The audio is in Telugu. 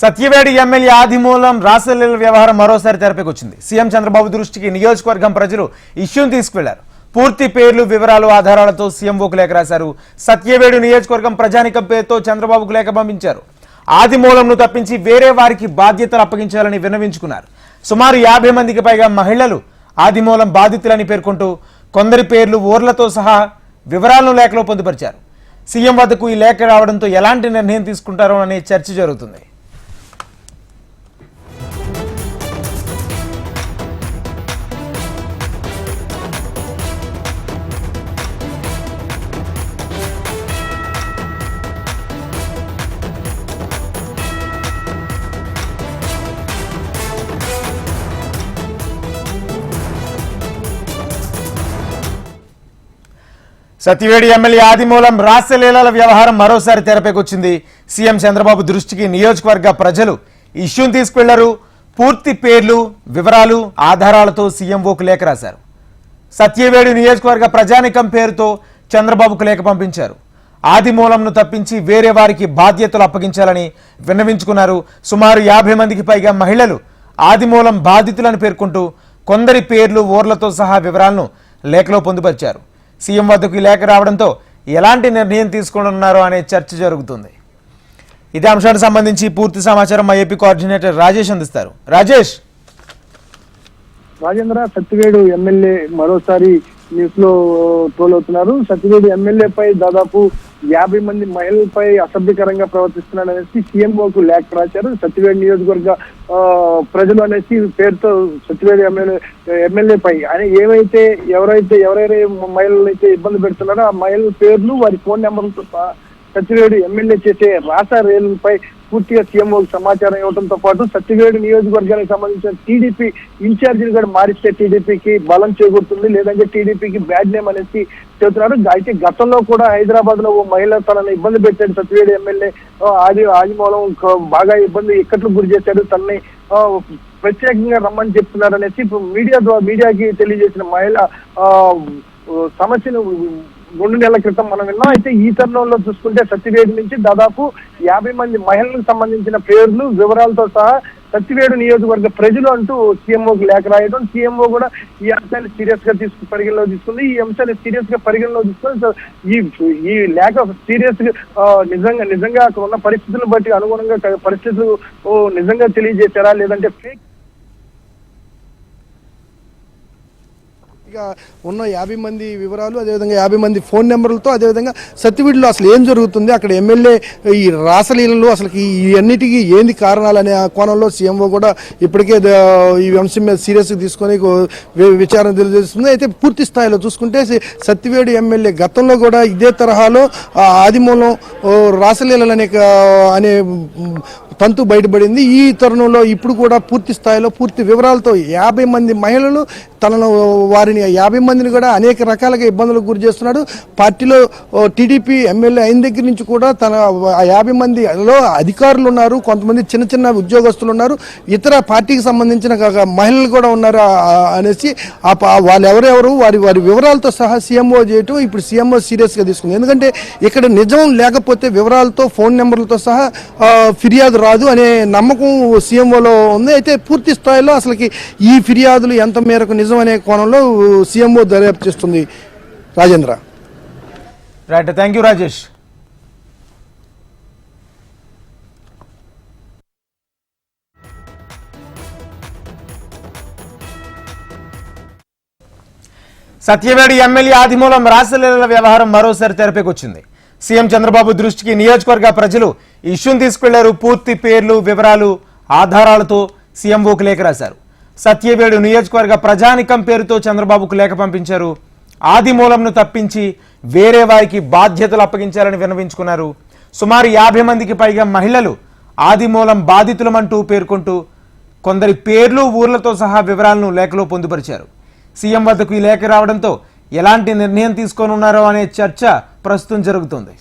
సత్యవేడు ఎమ్మెల్యే ఆదిమూలం రాసలీల వ్యవహారం మరోసారి తెరపైకి వచ్చింది. సీఎం చంద్రబాబు దృష్టికి నియోజకవర్గం ప్రజలు ఇష్యూని తీసుకువెళ్లారు. పూర్తి పేర్లు, వివరాలు, ఆధారాలతో సీఎంఓకు లేఖ రాశారు. సత్యవేడు నియోజకవర్గం ప్రజానికం పేరుతో చంద్రబాబుకు లేఖ పంపించారు. ఆదిమూలంను తప్పించి వేరే వారికి బాధ్యతలు అప్పగించాలని విన్నవించుకున్నారు. సుమారు 50 మందికి పైగా మహిళలు ఆదిమూలం బాధితులని పేర్కొంటూ కొందరి పేర్లు, ఊర్లతో సహా వివరాలను లేఖలో పొందుపరిచారు. సీఎం వద్దకు ఈ లేఖ రావడంతో ఎలాంటి నిర్ణయం తీసుకుంటారో అనే చర్చ జరుగుతుంది. సత్యవేడు ఎమ్మెల్యే ఆదిమూలం రాసలీలల వ్యవహారం మరోసారి తెరపైకి వచ్చింది. సీఎం చంద్రబాబు దృష్టికి నియోజకవర్గ ప్రజలు ఇష్యూని తీసుకువెళ్లారు. పూర్తి పేర్లు, వివరాలు, ఆధారాలతో సీఎంఓకు లేఖ రాశారు. సత్యవేడు నియోజకవర్గ ప్రజానికం పేరుతో చంద్రబాబుకు లేఖ పంపించారు. ఆదిమూలంను తప్పించి వేరే వారికి బాధ్యతలు అప్పగించాలని విన్నవించుకున్నారు. సుమారు 50 మందికి పైగా మహిళలు ఆదిమూలం బాధితులను పేర్కొంటూ కొందరి పేర్లు, ఊర్లతో సహా వివరాలను లేఖలో పొందుపరిచారు. సీఎం వద్దకు లేఖ రావడంతో ఎలాంటి నిర్ణయం తీసుకుంటున్నారో అనే చర్చ జరుగుతుంది. ఇదే అంశానికి సంబంధించి పూర్తి సమాచారం మా ఏపీ కోఆర్డినేటర్ రాజేష్ అందిస్తారు. రాజేష్. రాజేంద్ర, సత్యవేడు ఎమ్మెల్యే మరోసారి న్యూస్ లో ట్రోల్ అవుతున్నారు. సత్యవేడు ఎమ్మెల్యేపై దాదాపు 50 మంది మహిళలపై అసభ్యకరంగా ప్రవర్తిస్తున్నారనేసి సీఎంఓకు లేఖ రాశారు. సత్యవేడు నియోజకవర్గ ప్రజలు అనేసి పేరుతో సత్యవేడు ఎమ్మెల్యేపై అని ఎవరైతే మహిళలు అయితే ఇబ్బంది పెడుతున్నారో ఆ మహిళల పేర్లు, వారి ఫోన్ నెంబర్లతో సత్యవేడు ఎమ్మెల్యే చేసే రాసారేలపై పూర్తిగా సీఎంఓకి సమాచారం ఇవ్వడంతో పాటు సత్యవేడు నియోజకవర్గానికి సంబంధించిన టీడీపీ ఇన్ఛార్జిని కూడా మారిస్తే టీడీపీకి బలం చేకూరుతుంది, లేదంటే టీడీపీకి బ్యాడ్ నేమ్ అనేసి చెబుతున్నారు. అయితే గతంలో కూడా హైదరాబాద్ లో ఓ మహిళ తనని ఇబ్బంది పెట్టాడు. సత్యవేడు ఎమ్మెల్యే ఆదిమూలం బాగా ఇక్కట్లు గురి చేశాడు. తనని ప్రత్యేకంగా రమ్మని చెప్తున్నారు అనేసి ఇప్పుడు మీడియాకి తెలియజేసిన మహిళ సమస్యను 2 నెలల క్రితం మనం విన్నాం. అయితే ఈ తరుణంలో చూసుకుంటే సత్యవేడు నుంచి దాదాపు 50 మంది మహిళలకు సంబంధించిన పేర్లు, వివరాలతో సహా సత్యవేడు నియోజకవర్గ ప్రజలు అంటూ సీఎంఓకి లేఖ రాయడం, సీఎంఓ కూడా ఈ అంశాన్ని సీరియస్ గా పరిగణలో తీసుకుంది. ఈ అంశాన్ని సీరియస్ గా పరిగణలో తీసుకొని ఈ లేఖ సీరియస్ గా నిజంగా అక్కడ ఉన్న పరిస్థితులను బట్టి అనుగుణంగా పరిస్థితులు నిజంగా తెలియజేశారా, లేదంటే ఫేక్ ఉన్న 50 మంది వివరాలు, అదేవిధంగా 50 మంది ఫోన్ నెంబర్లతో, అదేవిధంగా సత్యవేడులో అసలు ఏం జరుగుతుంది, అక్కడ ఎమ్మెల్యే ఈ రాసలీలలో అసలు ఈ అన్నిటికీ ఏంది కారణాలు అనే కోణంలో సీఎంఓ కూడా ఇప్పటికే ఈ అంశం మీద సీరియస్గా తీసుకొని విచారణ తెలియజేస్తుంది. అయితే పూర్తి స్థాయిలో చూసుకుంటే సత్యవేడు ఎమ్మెల్యే గతంలో కూడా ఇదే తరహాలో ఆదిమూలం రాసలీలలు అనే తంతు బయటపడింది. ఈ తరుణంలో ఇప్పుడు కూడా పూర్తి స్థాయిలో పూర్తి వివరాలతో 50 మంది మహిళలు వారిని 50 మందిని కూడా అనేక రకాలుగా ఇబ్బందులకు గురి చేస్తున్నాడు. పార్టీలో టీడీపీ ఎమ్మెల్యే అయిన దగ్గర నుంచి కూడా 50 మందిలో అధికారులు ఉన్నారు, కొంతమంది చిన్న ఉద్యోగస్తులు ఉన్నారు, ఇతర పార్టీకి సంబంధించిన మహిళలు కూడా ఉన్నారు అనేసి వాళ్ళు ఎవరెవరు వారి వివరాలతో సహా సీఎంఓ చేయటం ఇప్పుడు సీఎంఓ సీరియస్గా తీసుకుంది. ఎందుకంటే ఇక్కడ నిజం లేకపోతే వివరాలతో, ఫోన్ నెంబర్లతో సహా ఫిర్యాదు రాదు అనే నమ్మకం సీఎంఓలో ఉంది. అయితే పూర్తి స్థాయిలో అసలుకి ఈ ఫిర్యాదులు ఎంత మేరకు నిజం అనే కోణంలో సీఎంఓ దర్యాప్తు చేస్తుంది. Rajendra. Right, thank you Rajesh. Satyavedu MLA Adimulam రాసలీల వ్యవహారం మరోసారి తెరపైకి వచ్చింది. సీఎం చంద్రబాబు దృష్టికి నియోజకవర్గ ప్రజలు ఇష్యూని తీసుకువెళ్లారు. పూర్తి పేర్లు, వివరాలు, ఆధారాలతో సీఎంఓకు లేఖ రాశారు. సత్యవేడు నియోజకవర్గ ప్రజానికం పేరుతో చంద్రబాబుకు లేఖ పంపించారు. ఆదిమూలంను తప్పించి వేరే వారికి బాధ్యతలు అప్పగించాలని విన్నవించుకున్నారు. సుమారు 50 మందికి పైగా మహిళలు ఆదిమూలం బాధితులమంటూ పేర్కొంటూ కొందరి పేర్లు, ఊర్లతో సహా వివరాలను లేఖలో పొందుపరిచారు. సీఎం వద్దకు ఈ లేఖ రావడంతో ఎలాంటి నిర్ణయం తీసుకోనున్నారో అనే చర్చ ప్రస్తుతం జరుగుతోంది.